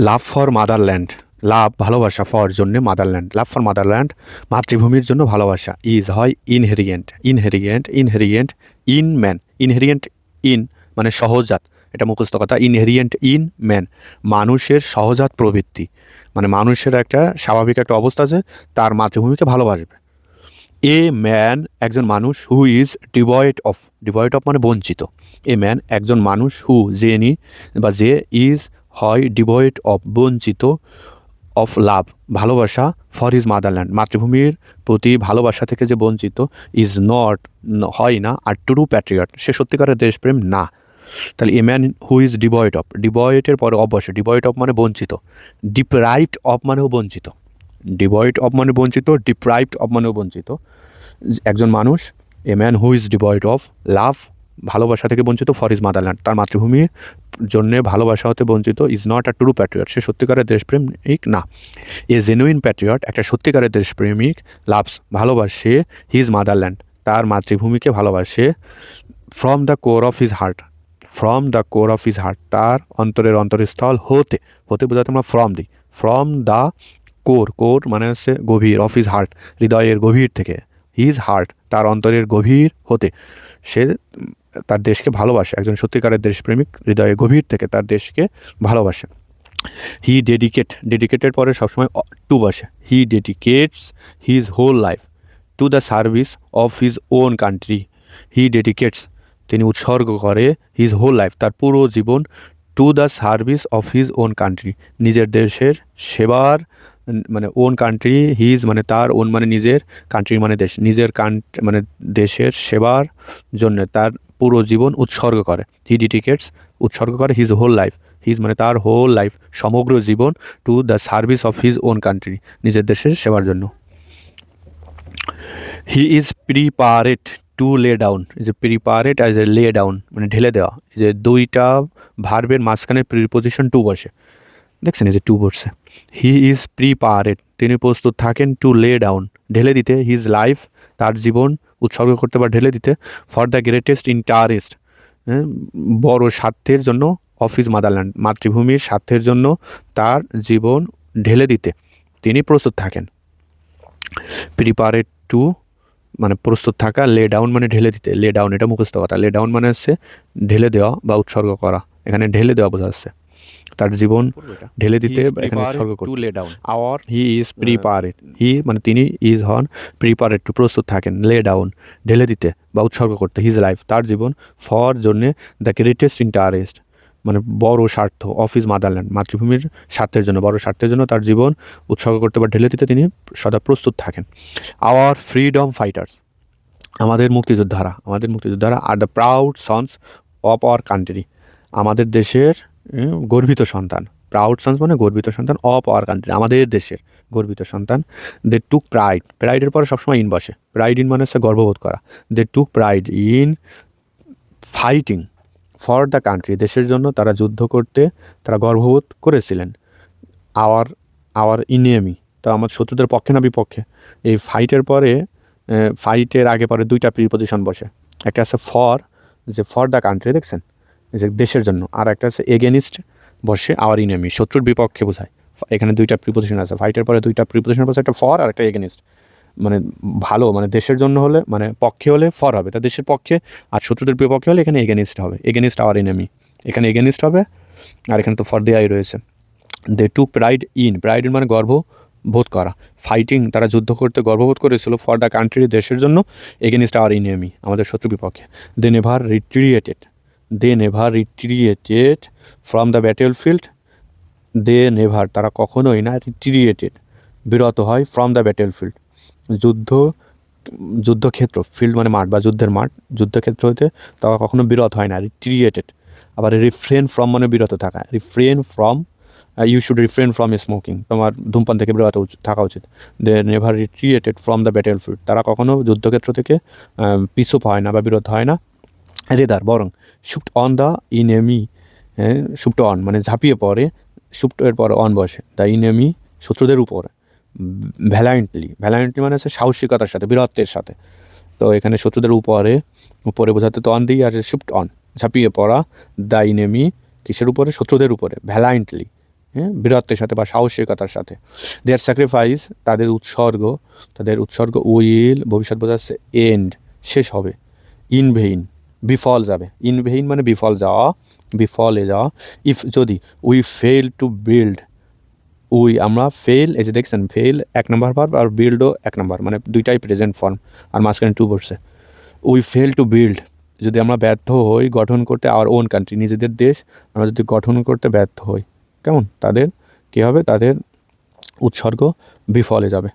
Love for motherland, লাভ ভালোবাসা, for জন্যে motherland, love for motherland মাতৃভূমির জন্য ভালোবাসা, ইজ হয় ইনহেরিয়েন্ট, ইনহেরিয়েন্ট ইনহেরিয়েন্ট ইন ম্যান, ইনহেরিয়েন্ট ইন মানে সহজাত, এটা মুখস্থ কথা। ইনহেরিয়েন্ট ইন ম্যান মানুষের সহজাত প্রবৃত্তি, মানে মানুষের একটা স্বাভাবিক একটা অবস্থা আছে, তার মাতৃভূমিকে ভালোবাসবে। এ ম্যান একজন মানুষ, হু is devoid of, devoid of মানে বঞ্চিত। এ ম্যান একজন মানুষ, হু জেনি বা যে, ইজ হয় ডিভয়েড অফ বঞ্চিত, অফ লাভ ভালোবাসা, ফর হিজ মাদারল্যান্ড মাতৃভূমির প্রতি ভালোবাসা থেকে যে বঞ্চিত, ইজ নট হয় না আর ট্রু প্যাট্রিয়ট সে সত্যিকারের দেশপ্রেম না। তাহলে a man who is devoid of, ডিভয়েডের পরে অবশ্যই ডিভয়েড অফ মানে বঞ্চিত, ডিপ্রাইভড অফ মানেও বঞ্চিত, ডিভয়েড অফ মানে বঞ্চিত, ডিপ্রাইভড অফ মানেও বঞ্চিত একজন মানুষ। এ man who is devoid of love ভালোবাসা থেকে বঞ্চিত, ফর ইজ মাদারল্যান্ড তার মাতৃভূমির জন্যে ভালোবাসা হতে বঞ্চিত, is not a true patriot সে সত্যিকারের দেশপ্রেমিক না। এ জেনুইন প্যাট্রিয়ট একটা সত্যিকারের দেশপ্রেমিক, লাভস ভালোবাসে, হিজ মাদারল্যান্ড তার মাতৃভূমিকে ভালোবাসে, from the core of his heart, from the core of his heart তার অন্তরের অন্তরস্থল হতে, হতে বোঝাতে আমরা ফ্রম দিই, ফ্রম দ্য কোর, কোর মানে হচ্ছে গভীর, অফ হিজ হার্ট হৃদয়ের গভীর থেকে, হিজ হার্ট তার অন্তরের গভীর হতে সে তার দেশকে ভালোবাসে, একজন সত্যিকারের দেশপ্রেমিক হৃদয়ের গভীর থেকে তার দেশকে ভালোবাসে। হি ডেডিকেট, ডেডিকেটের পরে সবসময় টু বসে, he dedicates his whole life to the service of his own country, he dedicates তিনি উৎসর্গ করে, হিজ হোল লাইফ তার পুরো জীবন, to the service of his own country নিজের দেশের সেবার, মানে ওন কান্ট্রি, হিজ মানে তার, ওন মানে নিজের, কান্ট্রি মানে দেশ, নিজের মানে দেশের সেবার জন্য তার পুরো জীবন উৎসর্গ করে। হি ডেডিকেটস উৎসর্গ করে, হিজ হোল লাইফ, হিজ মানে তার, হোল লাইফ সমগ্র জীবন, to the service of his own country নিজের দেশের সেবার জন্য। He is prepared to lay down, যে prepared as a lay down মানে ঢেলে দেওয়া, যে দুইটা ভার্বের মাঝখানে প্রিপোজিশন টু বসে, দেখছেন এই যে টু বসছে। হি ইজ প্রিপারেড তিনি প্রস্তুত থাকেন, টু লে ডাউন ঢেলে দিতে, হিজ লাইফ তার জীবন উৎসর্গ করতে বা ঢেলে দিতে, ফর দ্য গ্রেটেস্ট ইন্টারেস্ট বড় স্বার্থের জন্য, অফ হিজ মাদারল্যান্ড মাতৃভূমির স্বার্থের জন্য তার জীবন ঢেলে দিতে তিনি প্রস্তুত থাকেন। প্রিপারেড টু মানে প্রস্তুত থাকা, লে ডাউন মানে ঢেলে দিতে, লে ডাউন এটা মুখস্থ কথা, লে ডাউন মানে হচ্ছে ঢেলে দেওয়া বা উৎসর্গ করা, এখানে ঢেলে দেওয়া বোঝা যাচ্ছে, তার জীবন ঢেলে দিতে এখানে উৎসর্গ করতে। Lay down our, he is prepared, he মানে তিনি, ইজ হন, প্রিপারেড টু প্রস্তুত থাকেন, লে ডাউন ঢেলে দিতে বা উৎসর্গ করতে, হিজ লাইফ তার জীবন, ফর জন্যে, দ্য গ্রেটেস্ট ইন্টারেস্ট মানে বড় স্বার্থ, অফ হিজ মাদারল্যান্ড মাতৃভূমির স্বার্থের জন্য, বড় স্বার্থের জন্য তার জীবন উৎসর্গ করতে বা ঢেলে দিতে তিনি সদা প্রস্তুত থাকেন। আওয়ার ফ্রিডম ফাইটার্স আমাদের মুক্তিযোদ্ধারা, আমাদের মুক্তিযোদ্ধারা are the proud sons of our country আমাদের দেশের গর্বিত সন্তান, প্রাউড সন্স মানে গর্বিত সন্তান, অফ আওয়ার কান্ট্রি আমাদের দেশের গর্বিত সন্তান। দে টুক প্রাইড, প্রাইডের পরে সবসময় ইন বসে, প্রাইড ইন মানে হচ্ছে গর্ববোধ করা, they took pride in fighting for the country দেশের জন্য তারা যুদ্ধ করতে তারা গর্ববোধ করেছিলেন। আওয়ার, আওয়ার ইনেমি তো আমার শত্রুদের পক্ষে না বিপক্ষে। এই ফাইটের পরে, ফাইটের আগে পরে দুইটা প্রিপোজিশন বসে, একটা আছে ফর, যে ফর দ্য কান্ট্রি দেখছেন যে দেশের জন্য, আর একটা আছে এগেনিস্ট বসে, আওয়ার ইনেমি শত্রুর বিপক্ষে বোঝায়। এখানে দুইটা প্রিপোজিশন আছে, ফাইটের পরে দুইটা প্রিপোজিশন বসে, একটা ফর আর একটা এগেনিস্ট, মানে ভালো মানে দেশের জন্য হলে মানে পক্ষে হলে ফর হবে, তা দেশের পক্ষে, আর শত্রুদের বিপক্ষে হলে এখানে এগেনিস্ট হবে, এগেনিস্ট আওয়ার ইনেমি, এখানে এগেনিস্ট হবে, আর এখানে তো ফর দেয়াই রয়েছে। দে took pride in, pride in মানে গর্ববোধ করা, ফাইটিং তারা যুদ্ধ করতে গর্ববোধ করেছিল, ফর দ্য কান্ট্রি দেশের জন্য, এগেনিস্ট আওয়ার ইনেমি আমাদের শত্রু বিপক্ষে। They never retreated, they never retreated from the battle field, they never তারা কখনোই না, রিট্রিয়েটেড বিরত হয়, ফ্রম দ্য ব্যাটেল ফিল্ড যুদ্ধক্ষেত্র, ফিল্ড মানে মাঠ বা যুদ্ধের মাঠ, যুদ্ধক্ষেত্র হইতে তারা কখনো বিরত হয় না, রিট্রিয়েটেড। আবার রিফ্রেন ফ্রম মানে বিরত থাকা, refrain from, you should refrain from smoking তোমার ধূমপান থেকে বিরত থাকা উচিত। They never retreated from the battle field তারা কখনো যুদ্ধক্ষেত্র থেকে পিছু হয় না বা বিরত হয় না। রেদার বরং, shoot on the enemy, shoot on মানে ঝাঁপিয়ে পড়ে, শুট এর পর অন বসে, দ্য ইনেমি শত্রুদের উপর, ভ্যালায়েন্টলি, ভ্যালায়েন্টলি মানে হচ্ছে সাহসিকতার সাথে, বীরত্বের সাথে, তো এখানে শত্রুদের উপরে, উপরে বোঝাতে তো অন দিই, আর শিফট অন ঝাঁপিয়ে পড়া, দ্য ইনেমি কিসের উপরে, শত্রুদের উপরে, ভ্যালায়েন্টলি হ্যাঁ, বীরত্বের সাথে বা সাহসিকতার সাথে। দেয়ার স্যাক্রিফাইস, তাদের উৎসর্গ উইল ভবিষ্যৎ বোঝাচ্ছে এন্ড, শেষ হবে। ইন ভেইন, বিফল যাবে। ইন ভেইন মানে বিফলে যাওয়া। ইফ যদি, উই ফেল টু বিল্ড, আমরা ফেল, এই যে দেখছেন ফেল 1 নম্বর ভার্ব আর বিল্ডও 1 নম্বর, মানে দুইটাই প্রেজেন্ট ফর্ম আর মাঝখানে টু বসছে। উই ফেল টু বিল্ড, যদি আমরা ব্যর্থ হই গঠন করতে আওয়ার ওন কান্ট্রি, নিজেদের দেশ আমরা যদি গঠন করতে ব্যর্থ হই, কেমন তাদের কী হবে, তাদের উৎসর্গ বিফলে যাবে।